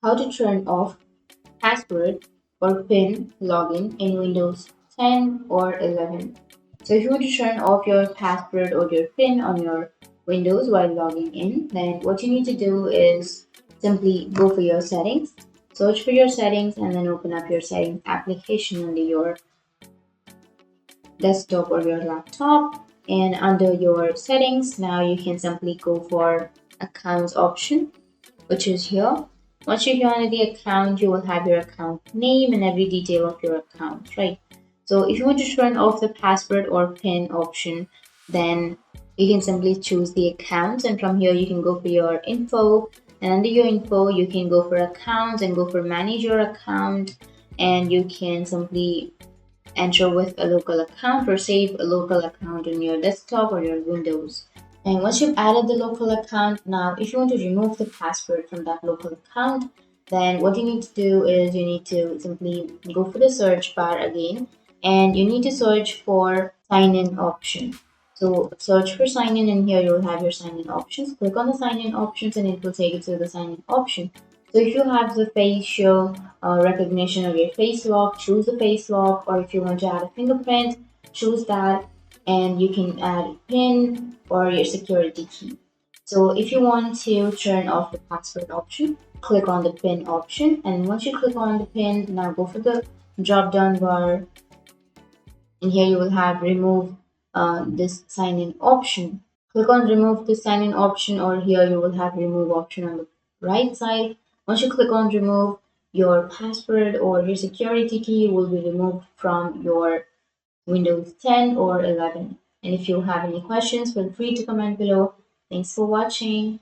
how to turn off password or PIN login in Windows 10 or 11. So if you want to turn off your password or your PIN on your Windows while logging in, then what you need to do is simply go for your settings, search for your settings, and then open up your settings application under your desktop or your laptop. And under your settings, now you can simply go for accounts option, which is here. Once you're here under the account, you will have your account name and every detail of your account, right? So if you want to turn off the password or PIN option, then you can simply choose the accounts, and from here you can go for your info, and under your info you can go for accounts and go for manage your account, and you can simply enter with a local account or save a local account on your desktop or your Windows. And once you've added the local account, now if you want to remove the password from that local account, then what you need to do is you need to simply go for the search bar again, and you need to search for sign in option. So search for sign in, and here you'll have your sign in options. Click on the sign in options and it will take you to the sign in option. So if you have the facial recognition of your face lock, choose the face lock, or if you want to add a fingerprint, choose that, and you can add PIN or your security key. So if you want to turn off the password option, click on the PIN option, and once you click on the PIN, now go for the drop down bar, and here you will have remove this sign in option. Click on remove the sign in option, or here you will have remove option on the right side. Once you click on remove, your password or your security key will be removed from your Windows 10 or 11. And if you have any questions, feel free to comment below. Thanks for watching.